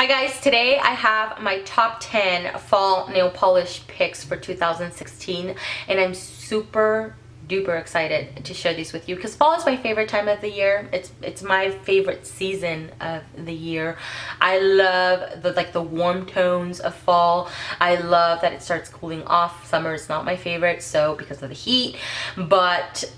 Hi guys, today I have my top 10 fall nail polish picks for 2016 and I'm super duper excited to share these with you because fall is my favorite time of the year. It's my favorite season of the year. I love the warm tones of fall. I love that it starts cooling off. Summer is not my favorite, so because of the heat, but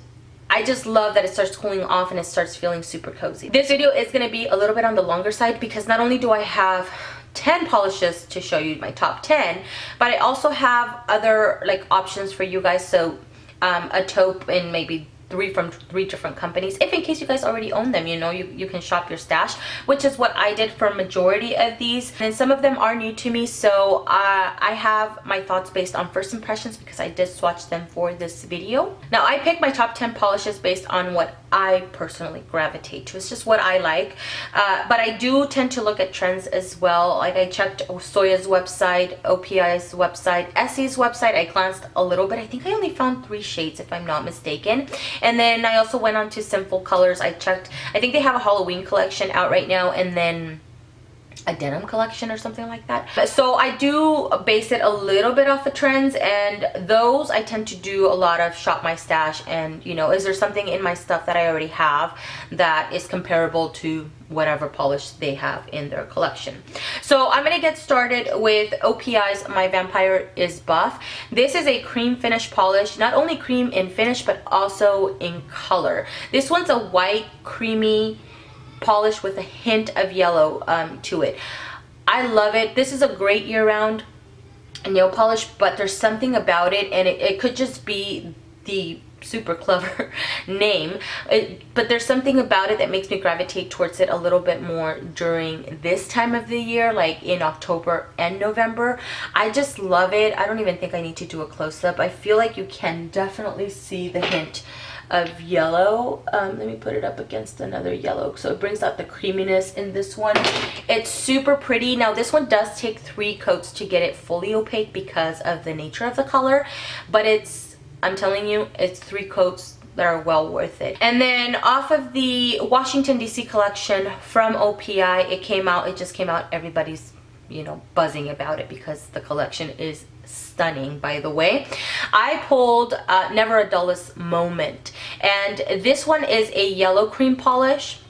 I just love that it starts cooling off and it starts feeling super cozy. This video is going to be a little bit on the longer side because not only do I have 10 polishes to show you my top 10, but I also have other options for you guys. So a taupe in maybe from three different companies, if in case you guys already own them, you can shop your stash, which is what I did for a majority of these. And some of them are new to me, so I have my thoughts based on first impressions because I did swatch them for this video. Now I picked my top 10 polishes based on what I personally gravitate to. It's just what I like, but I do tend to look at trends as well. Like I checked Sonia's website, OPI's website, ESSIE's website. I glanced a little bit. I think I only found 3 shades if I'm not mistaken. And then I also went on to Simple Colors. I checked, I think they have a Halloween collection out right now, and then a denim collection or something like that. So I do base it a little bit off of trends, and those I tend to do a lot of shop my stash and is there something in my stuff that I already have that is comparable to whatever polish they have in their collection. So I'm gonna get started with OPI's My Vampire is Buff. This is a cream finish polish, not only cream in finish but also in color. This one's a white creamy polish with a hint of yellow to it. I love it. This is a great year-round nail polish, but there's something about it, and it could just be the super clever name, but there's something about it that makes me gravitate towards it a little bit more during this time of the year, like in October and November. I just love it. I don't even think I need to do a close-up. I feel like you can definitely see the hint of yellow. Let me put it up against another yellow so it brings out the creaminess in this one. It's super pretty. Now this one does take 3 coats to get it fully opaque because of the nature of the color, but I'm telling you, it's 3 coats that are well worth it. And then off of the Washington DC collection from OPI, it just came out. Everybody's buzzing about it because the collection is stunning, by the way. I pulled Never a Dullest Moment, and this one is a yellow cream polish,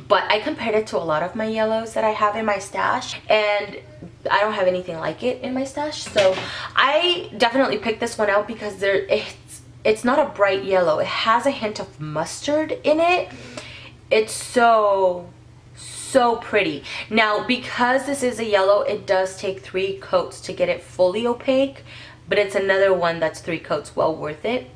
but I compared it to a lot of my yellows that I have in my stash, and I don't have anything like it in my stash. So I definitely picked this one out because it's not a bright yellow. It has a hint of mustard in it. It's so pretty. Now because this is a yellow, it does take 3 coats to get it fully opaque, but it's another one that's 3 coats well worth it.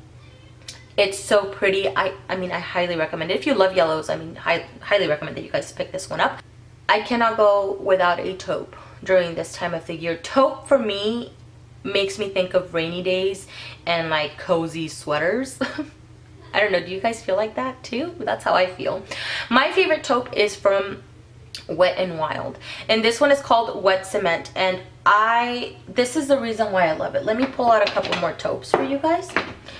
It's so pretty. I mean, I highly recommend it. If you love yellows, I mean, highly recommend that you guys pick this one up. I cannot go without a taupe during this time of the year. Taupe for me makes me think of rainy days and like cozy sweaters. I don't know, do you guys feel like that too? That's how I feel. My favorite taupe is from Wet n Wild, and this one is called Wet Cement, and this is the reason why I love it. Let me pull out a couple more taupes for you guys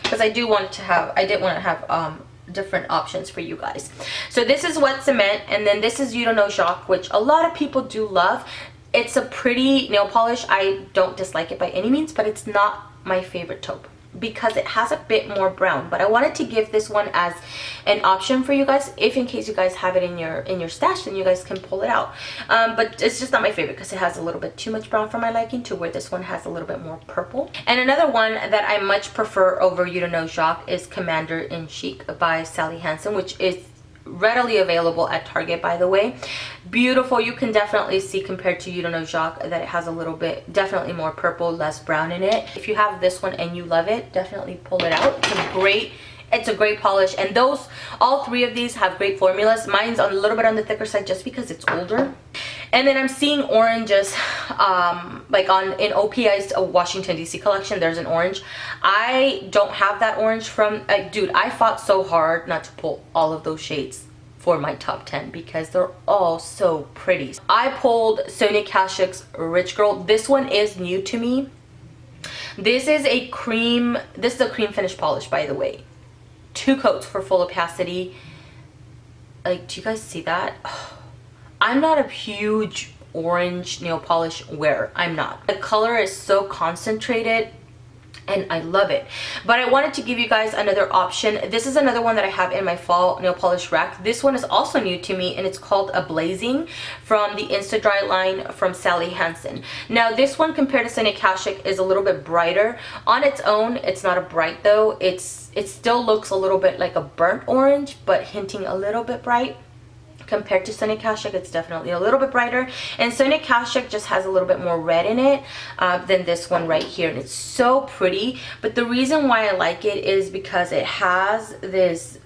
because I did want to have different options for you guys. So this is Wet Cement, and then this is You Don't Know Jacques, which a lot of people do love. It's a pretty nail polish. I don't dislike it by any means, but it's not my favorite taupe because it has a bit more brown. But I wanted to give this one as an option for you guys, if in case you guys have it in your stash, then you guys can pull it out. But it's just not my favorite because it has a little bit too much brown for my liking, to where this one has a little bit more purple. And another one that I much prefer over You Don't Know Jacques is Commander in Chic by Sally Hansen, which is readily available at Target, by the way. Beautiful. You can definitely see, compared to You Don't Know Jacques, that it has a little bit, definitely more purple, less brown in it. If you have this one and you love it, definitely pull it out. It's a great polish, and all 3 of these have great formulas. Mine's a little bit on the thicker side just because it's older. And then I'm seeing oranges, in OPI's Washington DC collection, there's an orange. I don't have that orange from, dude, I fought so hard not to pull all of those shades for my top 10 because they're all so pretty. I pulled Sonia Kashuk's Rich Girl. This one is new to me. This is a cream finish polish, by the way. 2 coats for full opacity. Do you guys see that? I'm not a huge orange nail polish wearer. I'm not. The color is so concentrated and I love it. But I wanted to give you guys another option. This is another one that I have in my fall nail polish rack. This one is also new to me, and it's called a Blazing from the Insta Dry line from Sally Hansen. Now this one compared to Sonia Kashuk is a little bit brighter. On its own, it's not a bright though. It still looks a little bit like a burnt orange, but hinting a little bit bright. Compared to Sonia Kashuk, it's definitely a little bit brighter, and Sonia Kashuk just has a little bit more red in it than this one right here, and it's so pretty. But the reason why I like it is because it has this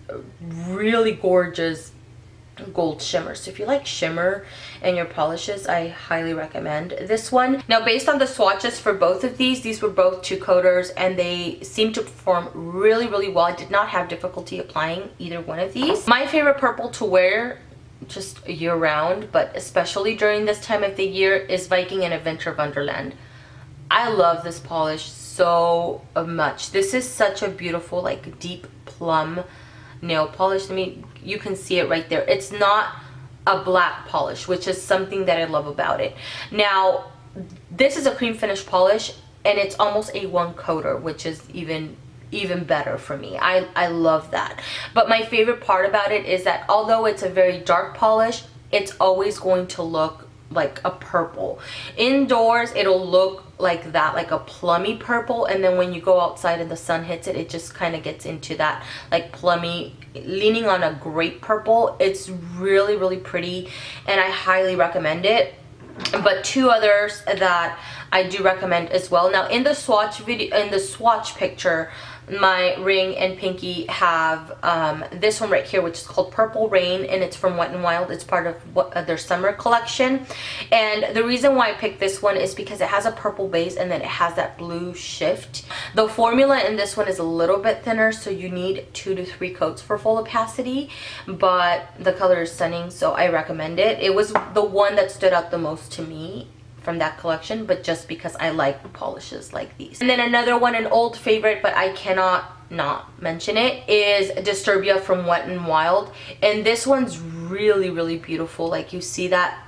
really gorgeous gold shimmer. So if you like shimmer in your polishes, I highly recommend this one. Now based on the swatches for both of these were both 2-coaters, and they seem to perform really, really well. I did not have difficulty applying either one of these. My favorite purple to wear just year round, but especially during this time of the year, is Viking and a Vinter Vonderland. I love this polish so much. This is such a beautiful, like, deep plum nail polish. I mean, you can see it right there. It's not a black polish, which is something that I love about it. Now this is a cream finish polish, and it's almost a 1-coater, which is even better for me. I love that. But my favorite part about it is that although it's a very dark polish, it's always going to look like a purple. Indoors it'll look like that, like a plummy purple, and then when you go outside and the sun hits it, it just kind of gets into that like plummy, leaning on a grape purple. It's really, really pretty, and I highly recommend it. But 2 others that I do recommend as well. Now in the swatch video, in the swatch picture, my ring and pinky have this one right here, which is called Purple Rain, and it's from Wet n Wild. It's part of their summer collection, and the reason why I picked this one is because it has a purple base and then it has that blue shift. The formula in this one is a little bit thinner, so you need 2 to 3 coats for full opacity, but the color is stunning, so I recommend it. It was the one that stood out the most to me from that collection, but just because I like polishes like these. And then another one, an old favorite, but I cannot not mention it, is Disturbia from Wet n Wild, and this one's really, really beautiful. Like, you see that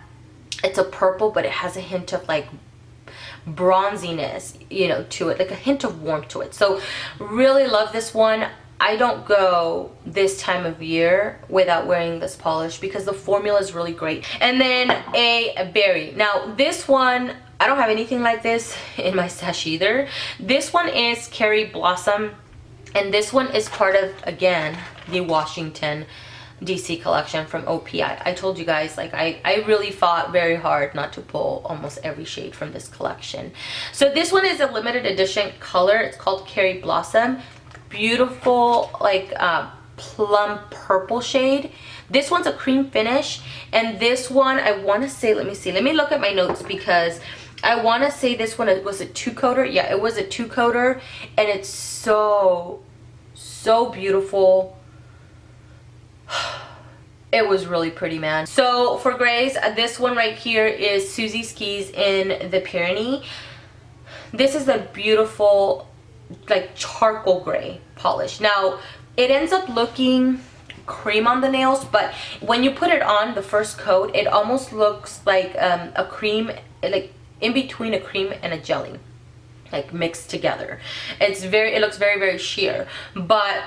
it's a purple, but it has a hint of like bronziness, you know, to it, like a hint of warmth to it. So really love this one. I don't go this time of year without wearing this polish because the formula is really great. And then a berry. Now this one, I don't have anything like this in my stash either. This one is Kerry Blossom, and this one is part of, again, the Washington DC collection from OPI. I told you guys, like, I really fought very hard not to pull almost every shade from this collection. So this one is a limited edition color. It's called Kerry Blossom. Beautiful, like, plum purple shade. This one's a cream finish, and this one, I want to say, let me see, let me look at my notes, because I want to say this one was a 2-coater. Yeah, it was a 2-coater, and it's so beautiful. It was really pretty, man. So for Glaze, this one right here is Suzi Skis in the Pyrenees. This is a beautiful, like, charcoal gray polish. Now it ends up looking cream on the nails, but when you put it on the first coat, it almost looks like a cream, like in between a cream and a jelly, like mixed together. It looks very, very sheer, but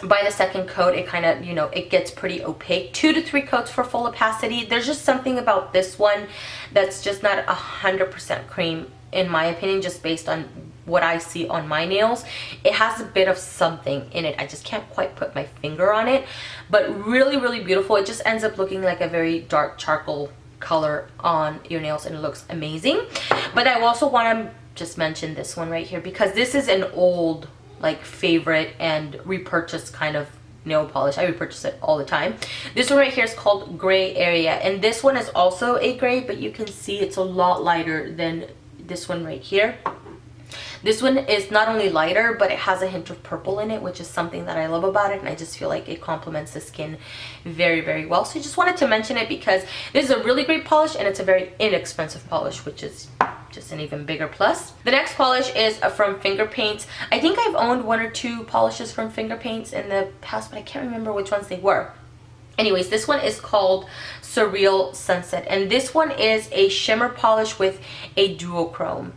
by the second coat it kind of, you know, it gets pretty opaque. 2 to 3 coats for full opacity. There's just something about this one that's just not 100% cream, in my opinion, just based on what I see on my nails. It has a bit of something in it. I just can't quite put my finger on it, but really, really beautiful. It just ends up looking like a very dark charcoal color on your nails, and it looks amazing. But I also want to just mention this one right here, because this is an old, like, favorite and repurchase kind of nail polish. I repurchase it all the time. This one right here is called Gray Area, and this one is also a gray, but you can see it's a lot lighter than this one right here. This one is not only lighter, but it has a hint of purple in it, which is something that I love about it, and I just feel like it complements the skin very, very well. So I just wanted to mention it because this is a really great polish, and it's a very inexpensive polish, which is just an even bigger plus. The next polish is from Finger Paints. I think I've owned 1 or 2 polishes from Finger Paints in the past, but I can't remember which ones they were. Anyways, this one is called Surreal Sunset, and this one is a shimmer polish with a duochrome.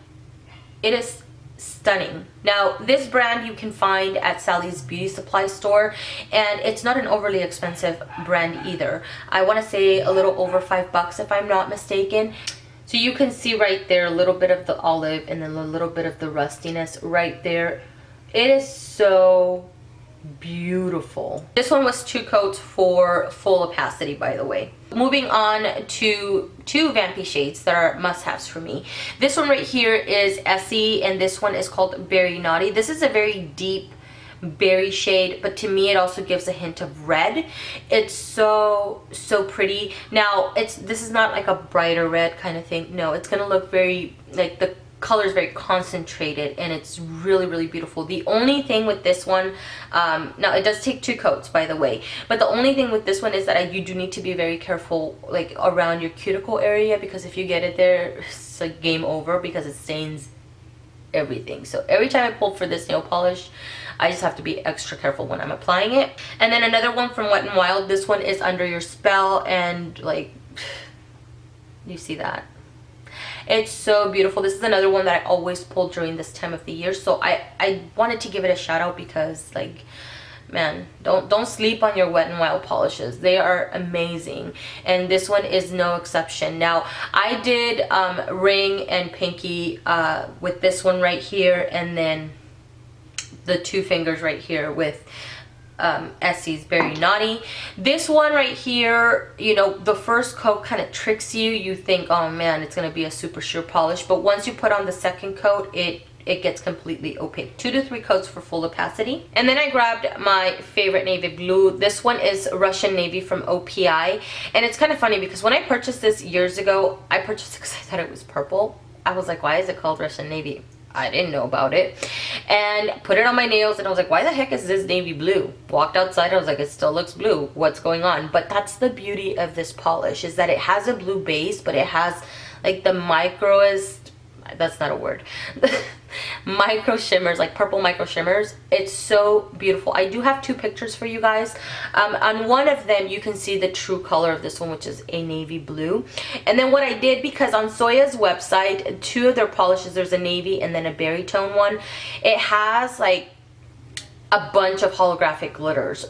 It is stunning. Now, this brand you can find at Sally's Beauty Supply store, and it's not an overly expensive brand either. I want to say a little over $5 if I'm not mistaken. So you can see right there a little bit of the olive and then a little bit of the rustiness right there. It is so beautiful. This one was 2 coats for full opacity, by the way. Moving on to 2 Vampy shades that are must-haves for me. This one right here is ESSIE, and this one is called Berry Naughty. This is a very deep berry shade, but to me it also gives a hint of red. It's so pretty. Now, this is not like a brighter red kind of thing. No, it's gonna look very, like, the color is very concentrated, and it's really beautiful. The only thing with this one, now it does take 2 coats, by the way, but the only thing with this one is that you do need to be very careful, like, around your cuticle area, because if you get it there, it's like game over, because it stains everything. So every time I pull for this nail polish, I just have to be extra careful when I'm applying it. And then another one from Wet n Wild. This one is Under Your Spell, and like, you see that? It's so beautiful. This is another one that I always pull during this time of the year, so I wanted to give it a shout out, because, like, man, don't sleep on your Wet n Wild polishes. They are amazing, and this one is no exception. Now, I did ring and pinky with this one right here, and then the 2 fingers right here with ESSIE's Berry Naughty. This one right here, you know, the first coat kind of tricks you. You think, oh man, it's gonna be a super sheer polish, but once you put on the second coat, it gets completely opaque. 2 to 3 coats for full opacity. And then I grabbed my favorite navy blue. This one is Russian Navy from OPI, and it's kind of funny because when I purchased this years ago, I purchased it because I thought it was purple. I was like, why is it called Russian Navy? I didn't know about it, and put it on my nails, and I was like, why the heck is this navy blue? Walked outside, I was like, it still looks blue. What's going on? But that's the beauty of this polish, is that it has a blue base, but it has like the microest, that's not a word, micro shimmers, like purple micro shimmers. It's so beautiful. I do have 2 pictures for you guys. On one of them you can see the true color of this one, which is a navy blue. And then what I did, because on Soya's website, 2 of their polishes, there's a navy and then a berry tone one, it has like a bunch of holographic glitters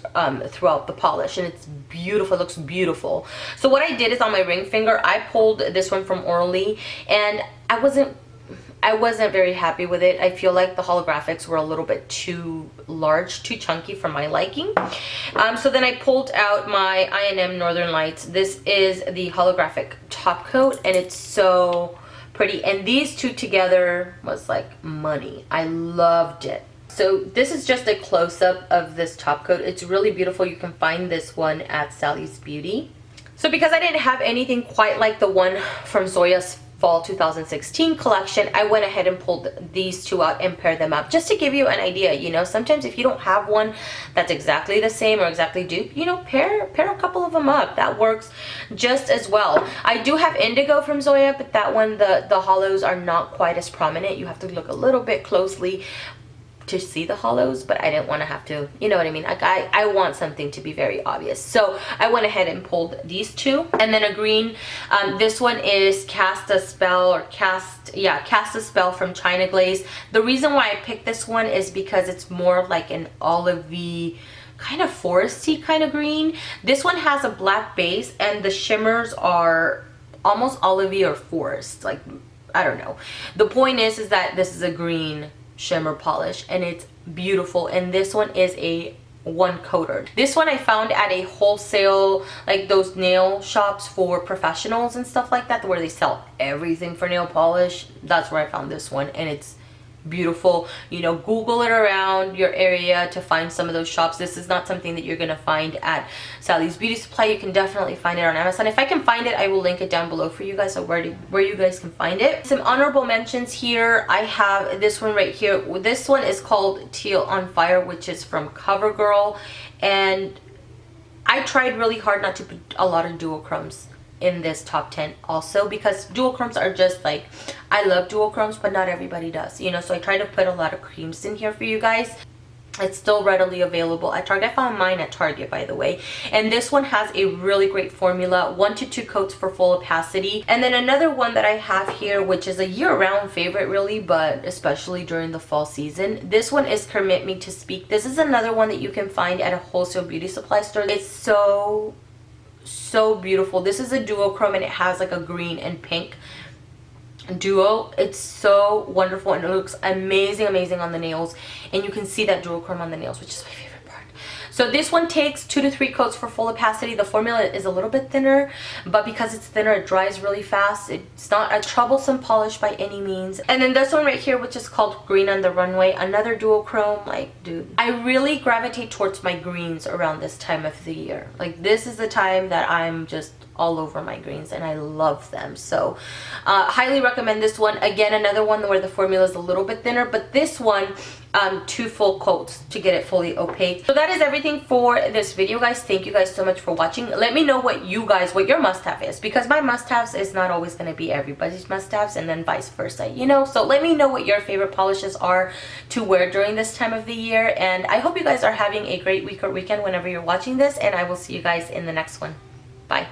throughout the polish, and it's beautiful. It looks beautiful. So what I did is on my ring finger, I pulled this one from Orly, and I wasn't very happy with it. I feel like the holographics were a little bit too large, too chunky for my liking. So then I pulled out my I&M Northern Lights. This is the holographic top coat, and it's so pretty. And these 2 together was like money. I loved it. So this is just a close-up of this top coat. It's really beautiful. You can find this one at Sally's Beauty. So because I didn't have anything quite like the one from Soya's Fall 2016 collection, I went ahead and pulled these 2 out and paired them up, just to give you an idea. You know, sometimes if you don't have one that's exactly the same or exactly dupe, you know, pair a couple of them up. That works just as well. I do have Indigo from Zoya, but that one, the hollows are not quite as prominent. You have to look a little bit closely to see the hollows, but I didn't want to have to, you know what I mean? Like, I want something to be very obvious. So I went ahead and pulled these 2. And then a green, this one is Cast a Spell, or Cast a Spell from China Glaze. The reason why I picked this one is because it's more like an olivey, kind of foresty kind of green. This one has a black base, and the shimmers are almost olivey or forest. Like, I don't know. The point is that this is a green shimmer polish, and it's beautiful. And this one is a 1 coater. This one I found at a wholesale, like those nail shops for professionals and stuff like that, where they sell everything for nail polish. That's where I found this one, and it's beautiful. You know, Google it around your area to find some of those shops. This is not something that you're gonna find at Sally's Beauty Supply. You can definitely find it on Amazon. If I can find it, I will link it down below for you guys, so where you guys can find it. Some honorable mentions here. I have this one right here. This one is called Teal on Fire, which is from CoverGirl, and I tried really hard not to put a lot of duochromes in this top 10 also, because duochromes are just like, I love duochromes, but not everybody does, you know. So I try to put a lot of creams in here for you guys. It's still readily available at Target. I found mine at Target, by the way. And this one has a really great formula, 1 to 2 coats for full opacity. And then another one that I have here, which is a year-round favorite really, but especially during the fall season. This one is Permit Me to Speak. This is another one that you can find at a wholesale beauty supply store. It's so beautiful. This is a duochrome and it has like a green and pink duo. It's so wonderful and it looks amazing on the nails, and you can see that duochrome on the nails, which is my favorite part. So this one takes 2 to 3 coats for full opacity. The formula is a little bit thinner, but because it's thinner, it dries really fast. It's not a troublesome polish by any means. And then this one right here, which is called Green on the Runway, another duochrome. Like, dude, I really gravitate towards my greens around this time of the year. Like, this is the time that I'm just all over my greens and I love them. So highly recommend this one. Again, another one where the formula is a little bit thinner, but this one 2 full coats to get it fully opaque. So that is everything for this video, guys. Thank you guys so much for watching. Let me know what your must-have is, because my must-haves is not always going to be everybody's must-haves, and then vice versa, you know. So let me know what your favorite polishes are to wear during this time of the year, and I hope you guys are having a great week or weekend whenever you're watching this, and I will see you guys in the next one. Bye.